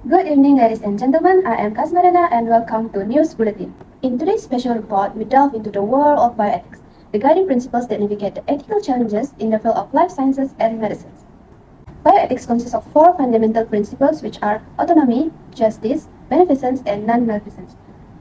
Good evening, ladies and gentlemen. I am Kasmarana and welcome to News Bulletin. In today's special report, we delve into the world of bioethics, the guiding principles that navigate the ethical challenges in the field of life sciences and medicines. Bioethics consists of four fundamental principles which are autonomy, justice, beneficence, and non-maleficence.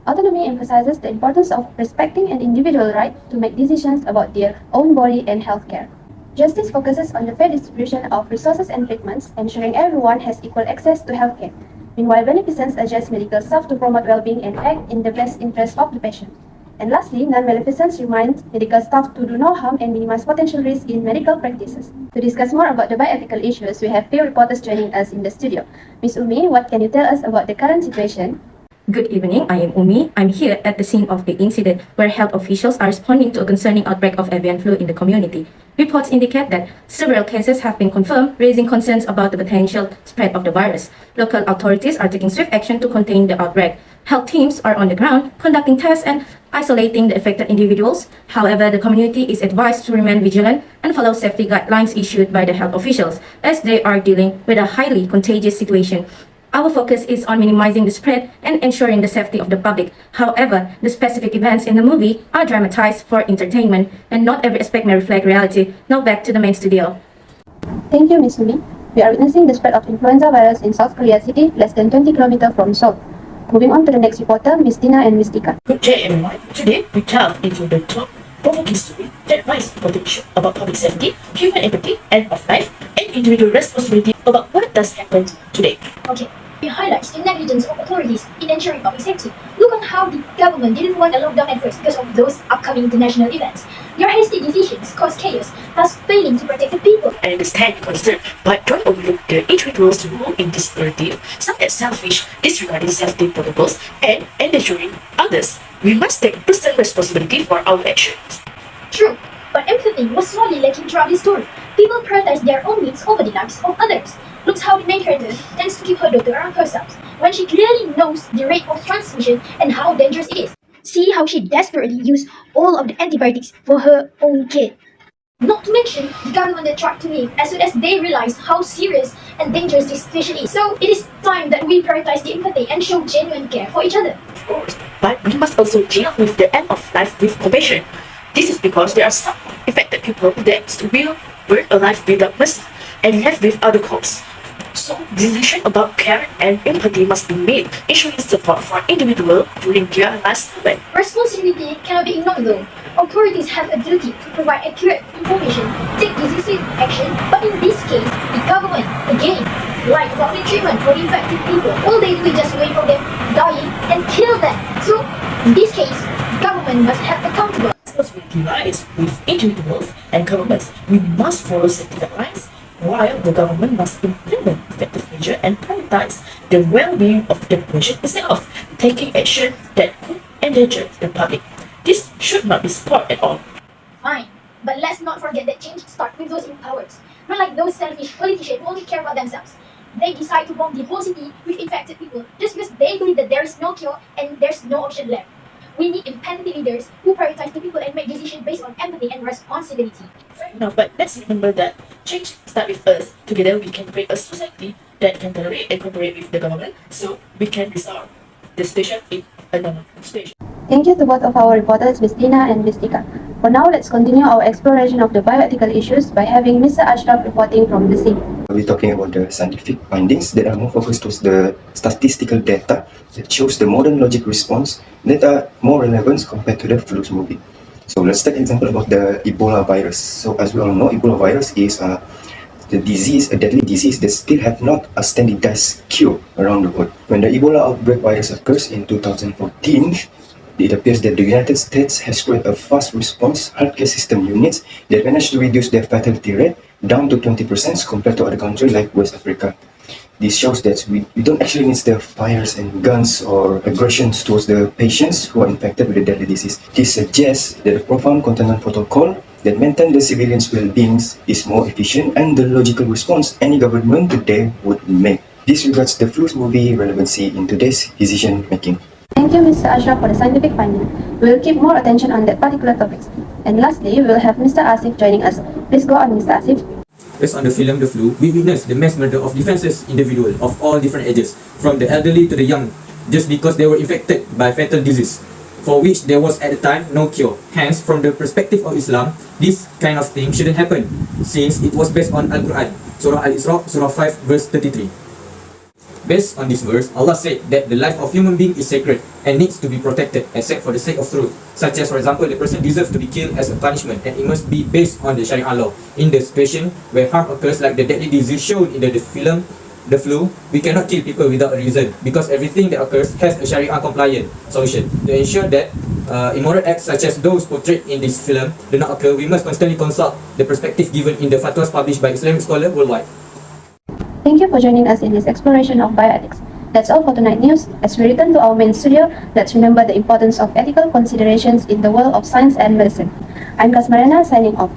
Autonomy emphasizes the importance of respecting an individual's right to make decisions about their own body and healthcare. Justice focuses on the fair distribution of resources and treatments, ensuring everyone has equal access to healthcare. Meanwhile, beneficence adjusts medical staff to promote well-being and act in the best interest of the patient. And lastly, non-maleficence reminds medical staff to do no harm and minimize potential risk in medical practices. To discuss more about the bioethical issues, we have few reporters joining us in the studio. Ms. Umi, what can you tell us about the current situation? Good evening, I am Umi. I'm here at the scene of the incident where health officials are responding to a concerning outbreak of avian flu in the community. Reports indicate that several cases have been confirmed, raising concerns about the potential spread of the virus. Local authorities are taking swift action to contain the outbreak. Health teams are on the ground, conducting tests and isolating the affected individuals. However, the community is advised to remain vigilant and follow safety guidelines issued by the health officials, as they are dealing with a highly contagious situation. Our focus is on minimizing the spread and ensuring the safety of the public. However, the specific events in the movie are dramatized for entertainment, and not every aspect may reflect reality. Now back to the main studio. Thank you, Ms. Umi. We are witnessing the spread of influenza virus in South Korea City, less than 20 kilometers from Seoul. Moving on to the next reporter, Ms. Tina and Ms. Tika. Good day, everyone. Today, we delve into the thought-provoking story that raises important issues about public safety, human empathy, end of life, and individual responsibility about what does happen today. Okay. It highlights the negligence of authorities in ensuring public safety. Look on how the government didn't want a lockdown at first because of those upcoming international events. Their hasty decisions caused chaos, thus failing to protect the people. I understand your concern, but don't overlook the individuals role in this narrative. Some are selfish, disregarding safety protocols, and endangering others. We must take personal responsibility for our actions. True, but empathy was sorely lacking throughout this story. People prioritize their own needs over the lives of others. Looks how the main character tends to keep her daughter around herself when she clearly knows the rate of transmission and how dangerous it is. See how she desperately used all of the antibiotics for her own kid. Not to mention the government that tried to leave as soon as they realized how serious and dangerous this situation is. So it is time that we prioritize the empathy and show genuine care for each other. Of course, but we must also deal with the end of life with compassion. This is because there are some affected people that will burn alive without mercy and left with other cause. So, decision about care and empathy must be made, ensuring support for individuals during their last moment. Responsibility cannot be ignored though. Authorities have a duty to provide accurate information, take decisive action, but in this case, the government, again, lied about the treatment for the infected people. All they do is just wait for them dying and kill them. So, in this case, government must have accountable. Responsibility lies with individuals and governments. We must follow safety guidelines, while the government must implement effective measures and prioritize the well-being of the population instead of taking action that could endanger the public. This should not be supported at all. Fine, but let's not forget that change starts with those in power. Not like those selfish politicians who only care about themselves. They decide to bomb the whole city with infected people just because they believe that there is no cure and there's no option left. We need empathetic leaders who prioritize the people and make decisions based on empathy and responsibility. Fair enough, but let's remember that change starts with us. Together we can create a society that can tolerate and cooperate with the government so we can resolve the situation in a normal stage. Thank you to both of our reporters, Ms. Tina and Ms. Tika. For now, let's continue our exploration of the bioethical issues by having Mr. Ashraf reporting from the scene. We're talking about the scientific findings that are more focused towards the statistical data that shows the modern logic response that are more relevant compared to the flu movie. So let's take an example about the Ebola virus. So as we all know, Ebola virus is a deadly disease that still have not a standardized cure around the world. When the Ebola outbreak virus occurs in 2014, it appears that the United States has created a fast response healthcare system units that managed to reduce their fatality rate down to 20% compared to other countries like West Africa. This shows that we don't actually need the fires and guns or aggressions towards the patients who are infected with the deadly disease. This suggests that the profound containment protocol that maintain the civilians' well-being is more efficient and the logical response any government today would make. This regards the flu movie relevancy in today's decision making. Thank you, Mr. Ashraf, for the scientific finding. We will keep more attention on that particular topic. And lastly, we will have Mr. Asif joining us. Please go on, Mr. Asif. Based on the film The Flu, we witnessed the mass murder of defenseless individuals of all different ages, from the elderly to the young, just because they were infected by fatal disease, for which there was at the time no cure. Hence, from the perspective of Islam, this kind of thing shouldn't happen, since it was based on Al-Quran, Surah Al-Isra, Surah 5, verse 33. Based on this verse, Allah said that the life of human being is sacred and needs to be protected except for the sake of truth, such as, for example, the person deserves to be killed as a punishment, and it must be based on the Sharia law. In the situation where harm occurs, like the deadly disease shown in the film The Flu, we cannot kill people without a reason, because everything that occurs has a Sharia compliant solution. To ensure that immoral acts such as those portrayed in this film do not occur, we must constantly consult the perspective given in the fatwas published by Islamic scholars worldwide. Thank you for joining us in this exploration of bioethics. That's all for tonight news. As we return to our main studio, let's remember the importance of ethical considerations in the world of science and medicine. I'm Kasmarena signing off.